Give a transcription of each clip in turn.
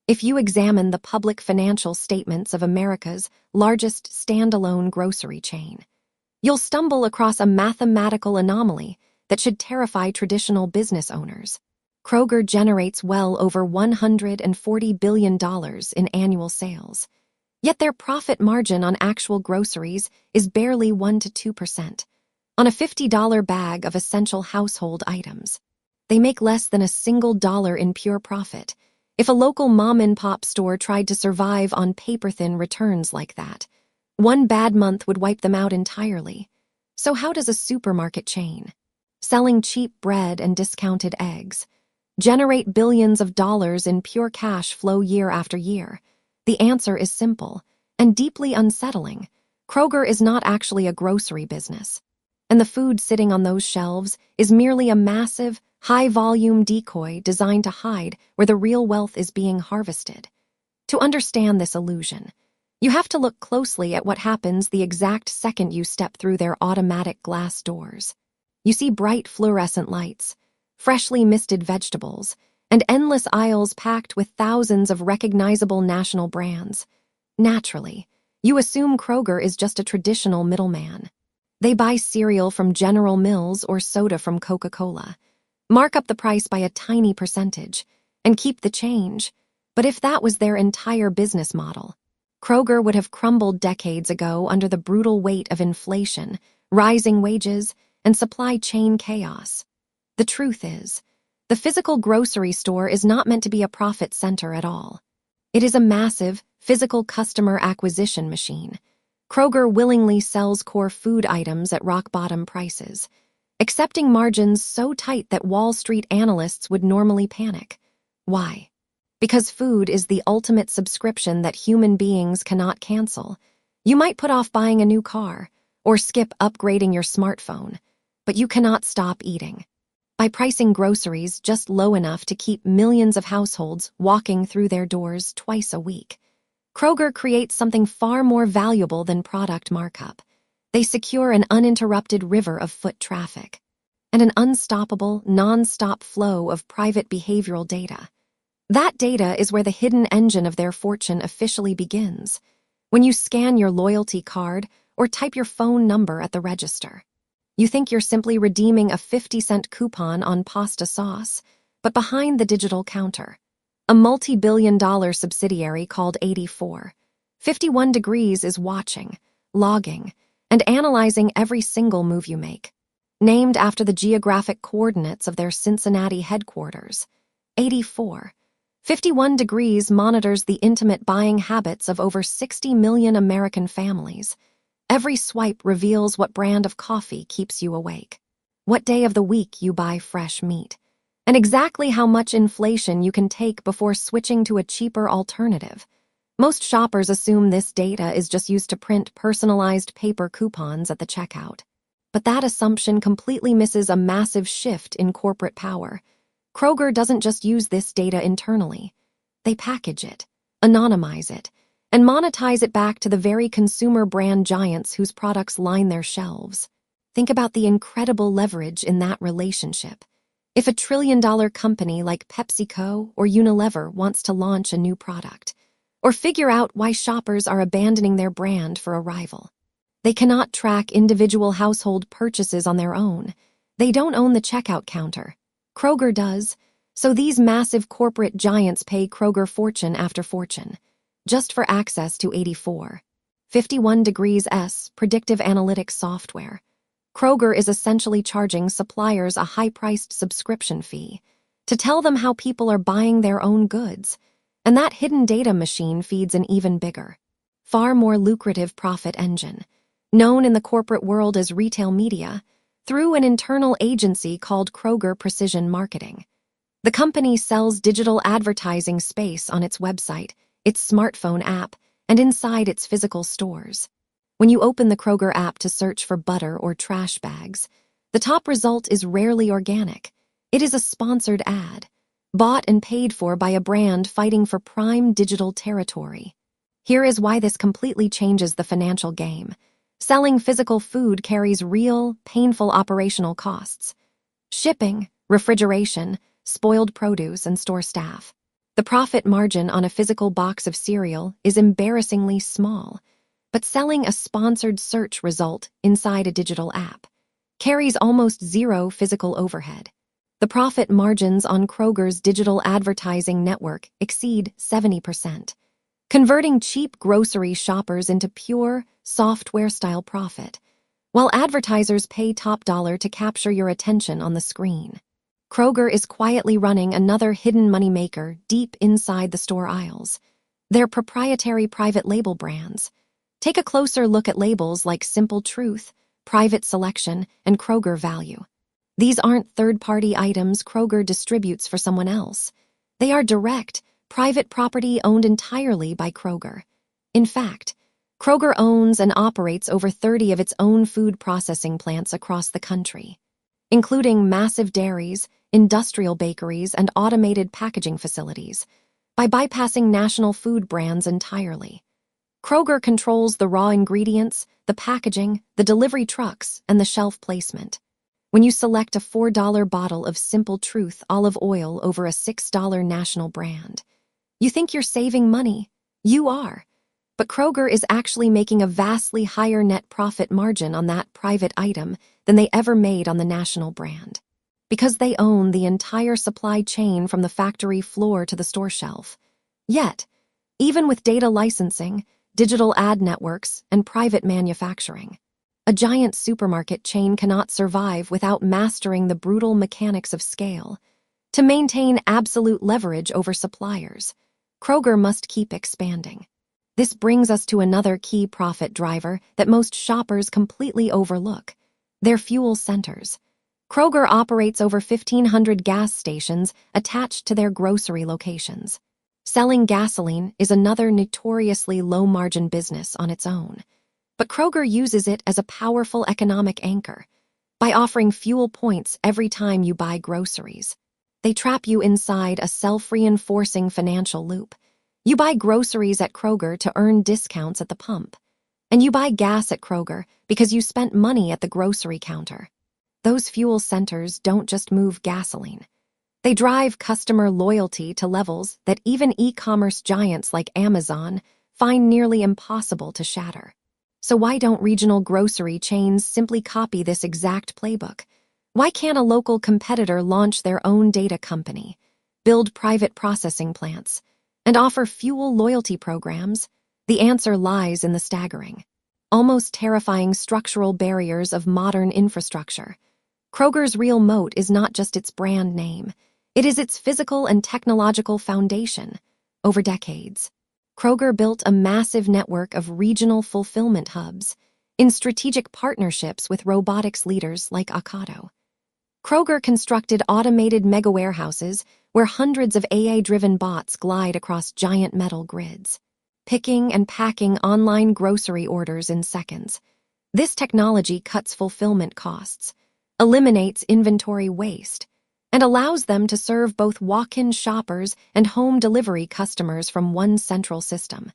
If you examine the public financial statements of America's largest standalone grocery chain, you'll stumble across a mathematical anomaly that should terrify traditional business owners. Kroger generates well over $140 billion in annual sales, yet their profit margin on actual groceries is barely 1 to 2%. On a $50 bag of essential household items, they make less than a single dollar in pure profit. If a local mom-and-pop store tried to survive on paper-thin returns like that, one bad month would wipe them out entirely. So how does a supermarket chain, selling cheap bread and discounted eggs, generate billions of dollars in pure cash flow year after year? The answer is simple and deeply unsettling. Kroger is not actually a grocery business, and the food sitting on those shelves is merely a massive, high-volume decoy designed to hide where the real wealth is being harvested. To understand this illusion, you have to look closely at what happens the exact second you step through their automatic glass doors. You see bright fluorescent lights, freshly misted vegetables, and endless aisles packed with thousands of recognizable national brands. Naturally, you assume Kroger is just a traditional middleman. They buy cereal from General Mills or soda from Coca-Cola, mark up the price by a tiny percentage, and keep the change. But if that was their entire business model, Kroger would have crumbled decades ago under the brutal weight of inflation, rising wages, and supply chain chaos. The truth is, the physical grocery store is not meant to be a profit center at all. It is a massive, physical customer acquisition machine. Kroger willingly sells core food items at rock-bottom prices, accepting margins so tight that Wall Street analysts would normally panic. Why? Because food is the ultimate subscription that human beings cannot cancel. You might put off buying a new car or skip upgrading your smartphone, but you cannot stop eating. By pricing groceries just low enough to keep millions of households walking through their doors twice a week, Kroger creates something far more valuable than product markup. They secure an uninterrupted river of foot traffic and an unstoppable, non-stop flow of private behavioral data. That data is where the hidden engine of their fortune officially begins, when you scan your loyalty card or type your phone number at the register. You think you're simply redeeming a 50-cent coupon on pasta sauce, but behind the digital counter, a multi-billion-dollar subsidiary called 51 Degrees is watching, logging, and analyzing every single move you make. Named after the geographic coordinates of their Cincinnati headquarters, 51 Degrees monitors the intimate buying habits of over 60 million American families. Every swipe reveals what brand of coffee keeps you awake, what day of the week you buy fresh meat, and exactly how much inflation you can take before switching to a cheaper alternative. Most shoppers assume this data is just used to print personalized paper coupons at the checkout. But that assumption completely misses a massive shift in corporate power. Kroger doesn't just use this data internally. They package it, anonymize it, and monetize it back to the very consumer brand giants whose products line their shelves. Think about the incredible leverage in that relationship. If a trillion-dollar company like PepsiCo or Unilever wants to launch a new product, or figure out why shoppers are abandoning their brand for a rival, they cannot track individual household purchases on their own. They don't own the checkout counter. Kroger does, so these massive corporate giants pay Kroger fortune after fortune, just for access to 51 Degrees' predictive analytics software. Kroger is essentially charging suppliers a high-priced subscription fee to tell them how people are buying their own goods, and that hidden data machine feeds an even bigger, far more lucrative profit engine, known in the corporate world as retail media, through an internal agency called Kroger Precision Marketing. The company sells digital advertising space on its website, its smartphone app, and inside its physical stores. When you open the Kroger app to search for butter or trash bags, the top result is rarely organic. It is a sponsored ad, bought and paid for by a brand fighting for prime digital territory. Here is why this completely changes the financial game. Selling physical food carries real, painful operational costs. Shipping, refrigeration, spoiled produce, and store staff. The profit margin on a physical box of cereal is embarrassingly small, but selling a sponsored search result inside a digital app carries almost zero physical overhead. The profit margins on Kroger's digital advertising network exceed 70%, converting cheap grocery shoppers into pure, software-style profit, while advertisers pay top dollar to capture your attention on the screen. Kroger is quietly running another hidden moneymaker deep inside the store aisles: their proprietary private label brands. Take a closer look at labels like Simple Truth, Private Selection, and Kroger Value. These aren't third-party items Kroger distributes for someone else. They are direct, private property owned entirely by Kroger. In fact, Kroger owns and operates over 30 of its own food processing plants across the country, including massive dairies, industrial bakeries, and automated packaging facilities. By bypassing national food brands entirely, Kroger controls the raw ingredients, the packaging, the delivery trucks, and the shelf placement. When you select a $4 bottle of Simple Truth olive oil over a $6 national brand, you think you're saving money. You are. But Kroger is actually making a vastly higher net profit margin on that private item than they ever made on the national brand, because they own the entire supply chain from the factory floor to the store shelf. Yet, even with data licensing, digital ad networks, and private manufacturing, a giant supermarket chain cannot survive without mastering the brutal mechanics of scale. To maintain absolute leverage over suppliers, Kroger must keep expanding. This brings us to another key profit driver that most shoppers completely overlook: their fuel centers. Kroger operates over 1,500 gas stations attached to their grocery locations. Selling gasoline is another notoriously low-margin business on its own, but Kroger uses it as a powerful economic anchor. By offering fuel points every time you buy groceries, they trap you inside a self-reinforcing financial loop. You buy groceries at Kroger to earn discounts at the pump, and you buy gas at Kroger because you spent money at the grocery counter. Those fuel centers don't just move gasoline. They drive customer loyalty to levels that even e-commerce giants like Amazon find nearly impossible to shatter. So why don't regional grocery chains simply copy this exact playbook? Why can't a local competitor launch their own data company, build private processing plants, and offer fuel loyalty programs? The answer lies in the staggering, almost terrifying structural barriers of modern infrastructure. Kroger's real moat is not just its brand name. It is its physical and technological foundation. Over decades, Kroger built a massive network of regional fulfillment hubs in strategic partnerships with robotics leaders like Ocado. Kroger constructed automated mega-warehouses where hundreds of AI-driven bots glide across giant metal grids, picking and packing online grocery orders in seconds. This technology cuts fulfillment costs, eliminates inventory waste, and allows them to serve both walk-in shoppers and home delivery customers from one central system.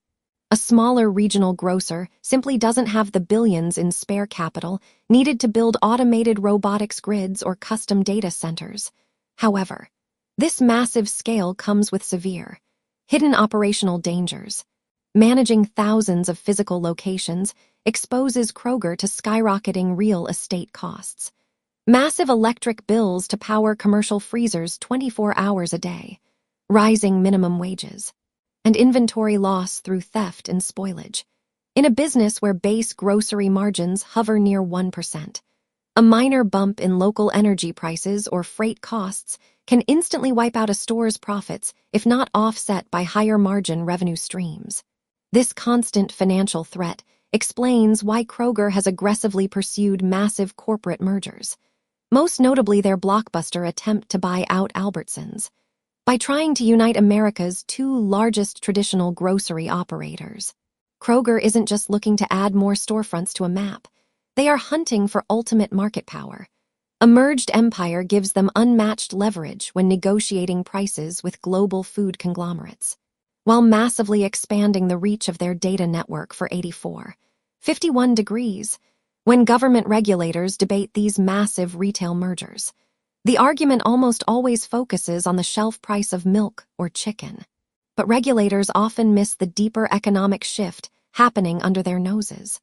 A smaller regional grocer simply doesn't have the billions in spare capital needed to build automated robotics grids or custom data centers. However, this massive scale comes with severe, hidden operational dangers. Managing thousands of physical locations exposes Kroger to skyrocketing real estate costs. Massive electric bills to power commercial freezers 24 hours a day, rising minimum wages, and inventory loss through theft and spoilage. In a business where base grocery margins hover near 1%, a minor bump in local energy prices or freight costs can instantly wipe out a store's profits if not offset by higher margin revenue streams. This constant financial threat explains why Kroger has aggressively pursued massive corporate mergers, most notably their blockbuster attempt to buy out Albertsons. By trying to unite America's two largest traditional grocery operators, Kroger isn't just looking to add more storefronts to a map. They are hunting for ultimate market power. A merged empire gives them unmatched leverage when negotiating prices with global food conglomerates, while massively expanding the reach of their data network for 51 degrees. When government regulators debate these massive retail mergers, the argument almost always focuses on the shelf price of milk or chicken. But regulators often miss the deeper economic shift happening under their noses.